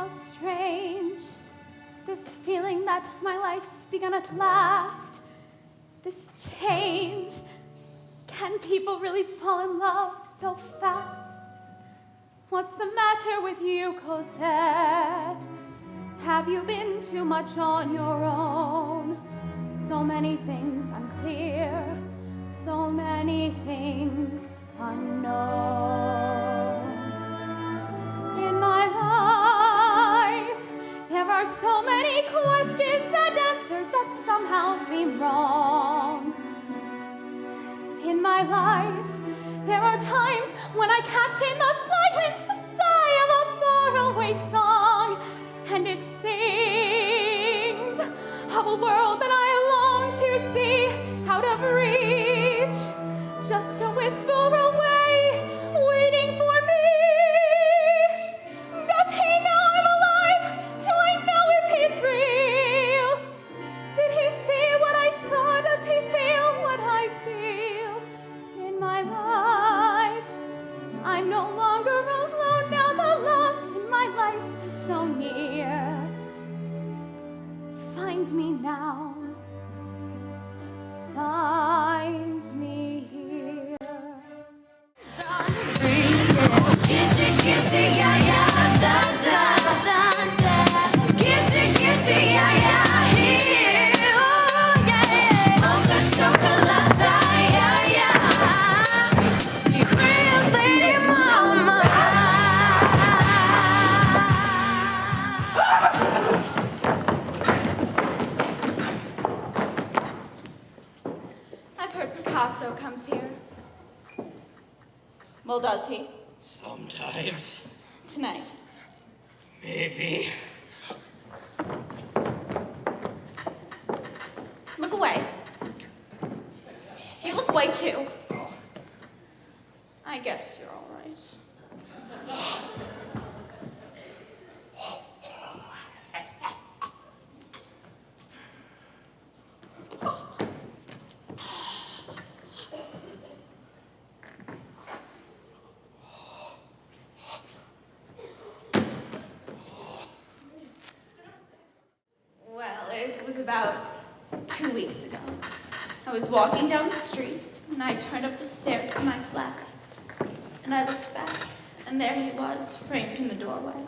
How strange, this feeling that my life's begun at last. This change. Can people really fall in love so fast? What's the matter with you, Cosette? Have you been too much on your own? So many things unclear, so many things unknown. In my life, there are so many questions and answers that somehow seem wrong. In my life, there are times when I catch in the silence the sigh of a faraway song, and it sings of a world that I long to see out of reach, just a whisper away, waiting for me. Does he know I'm alive? Do I know if he's real? Did he see what I saw? Does he feel what I feel? In my life, I'm no longer alone now. The love in my life is so near. Find me now. Find me here. Gitchy, yeah, yeah, da, da, da, da. Gitchy, yeah, yeah, here, oh, yeah, yeah. Mocha chocolate, yeah, yeah. Queen lady mama. I've heard Picasso comes here. Well, does he? Sometimes. Tonight. Maybe. Look away. You look away too. I guess you're all right. Well, it was about 2 weeks ago. I was walking down the street, and I turned up the stairs to my flat. And I looked back, and there he was, framed in the doorway.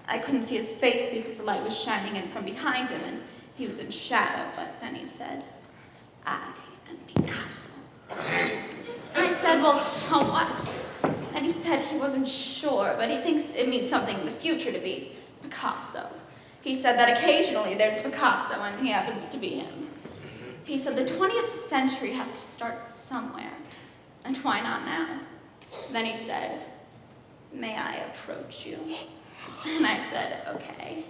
I couldn't see his face because the light was shining in from behind him, and he was in shadow, but then he said, "I am Picasso." And I said, "Well, so what?" And he said he wasn't sure, but he thinks it means something in the future to be Picasso. He said that occasionally there's Picasso, and he happens to be him. He said the 20th century has to start somewhere, and why not now? Then he said, "May I approach you?" And I said, "Okay."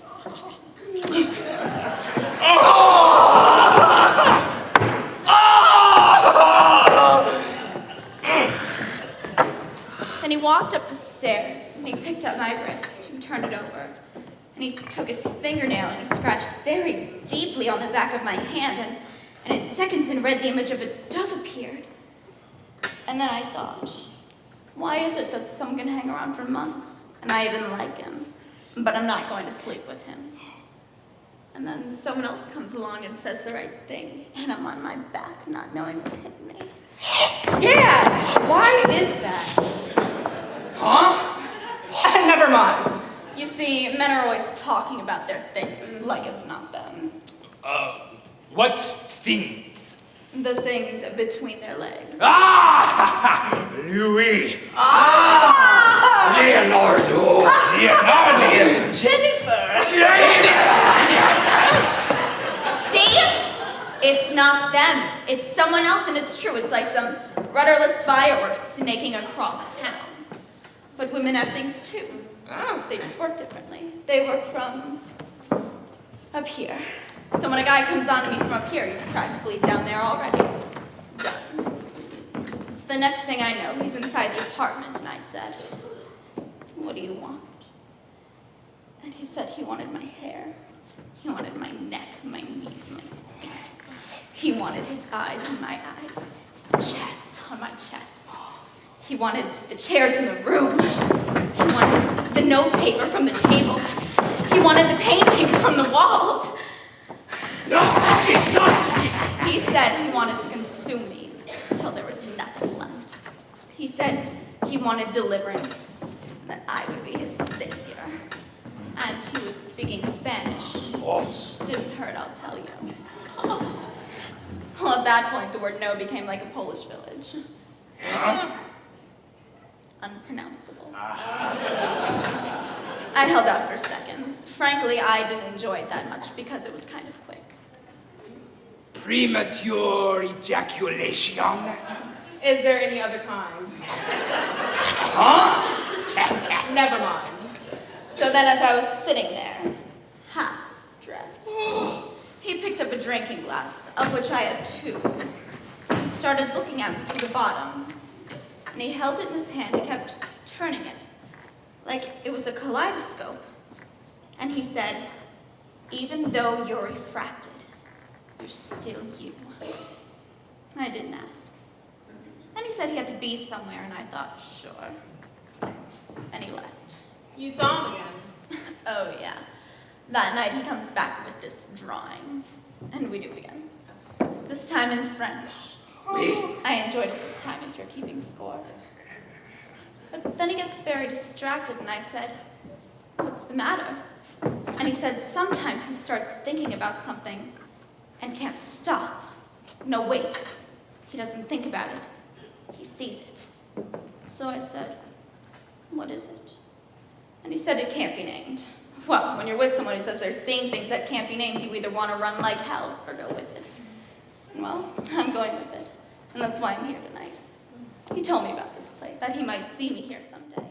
Then he walked up the stairs, and he picked up my wrist and turned it over. And he took his fingernail and he scratched very deeply on the back of my hand, and in seconds and read the image of a dove appeared. And then I thought, why is it that some can hang around for months, and I even like him, but I'm not going to sleep with him? And then someone else comes along and says the right thing, and I'm on my back, not knowing what hit me. Yeah, why is that? Huh? Never mind. You see, men are always talking about their things, like it's not them. What things? The things between their legs. Ah! Louis! Leonardo! Jennifer! See? It's not them. It's someone else, and it's true. It's like some rudderless fireworks snaking across town. But women have things too. They just work differently. They work from up here. So when a guy comes on to me from up here, he's practically down there already. Done. So the next thing I know, he's inside the apartment, and I said, "What do you want?" And he said he wanted my hair. He wanted my neck, my knees, my feet. He wanted his eyes on my eyes, his chest on my chest. He wanted the chairs in the room. He wanted the note paper from the tables. He wanted the paintings from the walls. No, it's nonsense. He said he wanted to consume me until there was nothing left. He said he wanted deliverance, that I would be his savior. And he was speaking Spanish. Oh. Didn't hurt, I'll tell you. Well, at that point, the word no became like a Polish village. Huh? Unpronounceable. I held out for seconds. Frankly, I didn't enjoy it that much because it was kind of quick. Premature ejaculation. Is there any other kind? Huh? Never mind. So then as I was sitting there, half dressed, he picked up a drinking glass, of which I had two, and started looking at me through the bottom. And he held it in his hand and kept turning it, like it was a kaleidoscope. And he said, even though you're refracted, you're still you. I didn't ask. And he said he had to be somewhere, and I thought, sure. And he left. You saw him again. Oh, yeah. That night he comes back with this drawing, and we do it again. This time in French. I enjoyed it this time, if you're keeping score. But then he gets very distracted, and I said, what's the matter? And he said sometimes he starts thinking about something and can't stop. No, wait. He doesn't think about it. He sees it. So I said, what is it? And he said it can't be named. Well, when you're with someone who says they're seeing things that can't be named, you either want to run like hell or go with it. Well, I'm going with it. And that's why I'm here tonight. He told me about this play, that he might see me here someday.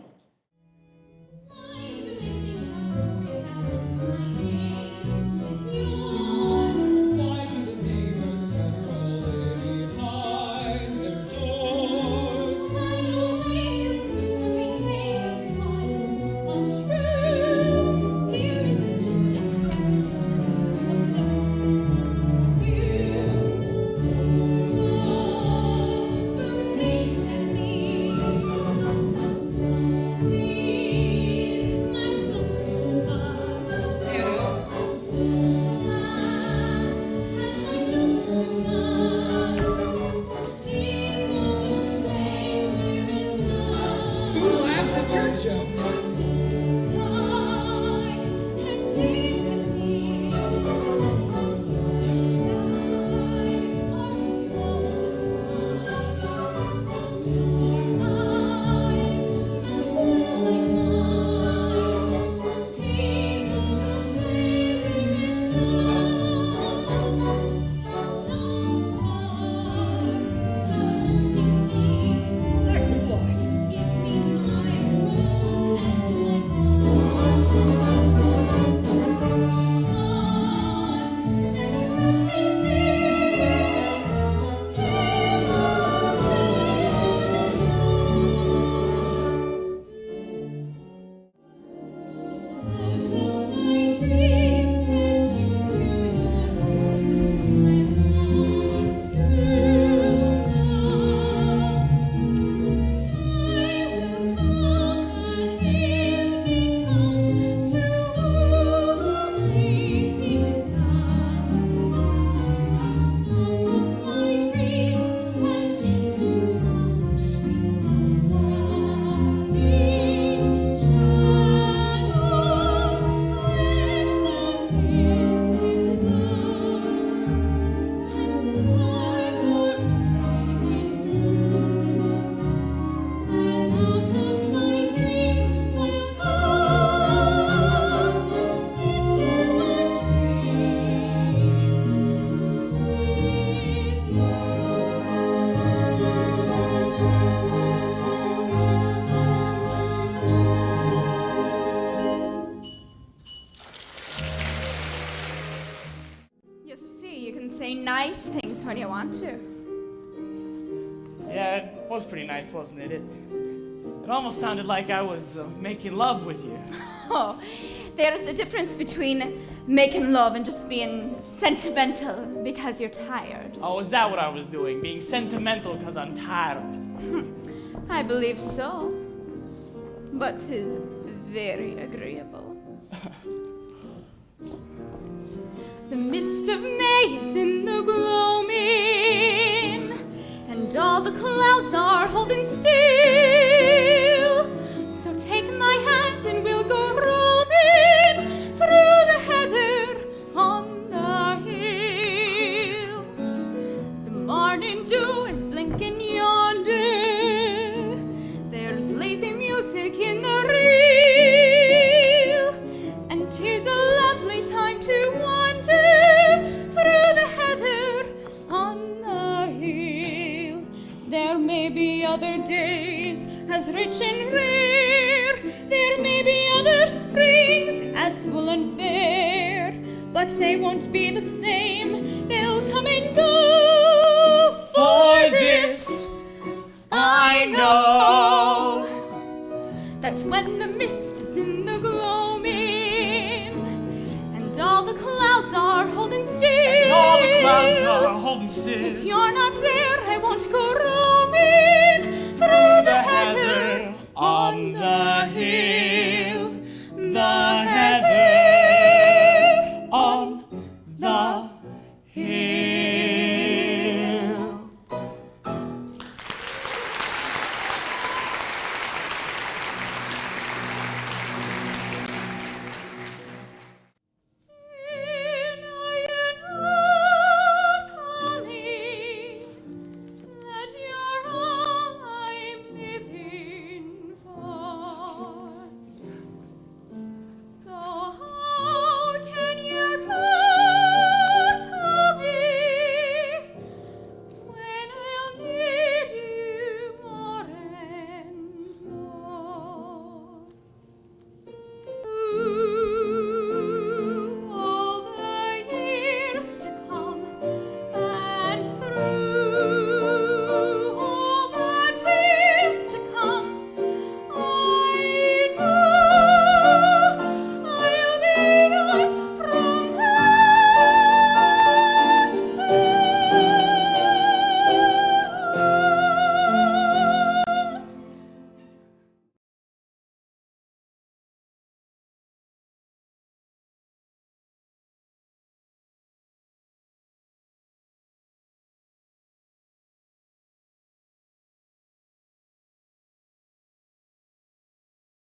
Nice things when you want to. Yeah, it was pretty nice, wasn't it? It almost sounded like I was making love with you. Oh, there's a difference between making love and just being sentimental because you're tired. Oh, is that what I was doing? Being sentimental because I'm tired? I believe so. But 'tis very agreeable. first of May is in the gloaming, and all the clouds are holding still. So take my hand and we'll go roaming through the heather on the hill. The morning dew is blinking yonder. There's lazy music in the reel, and 'tis a lovely time to wander through the heather on the hill. There may be other days as rich and rare, there may be other springs as full and fair, but they won't be the same, they'll come and go. For this I know that when the mist is in the gloaming, and all the clouds are holding still, all the clouds are holding if still. you're not there, I won't go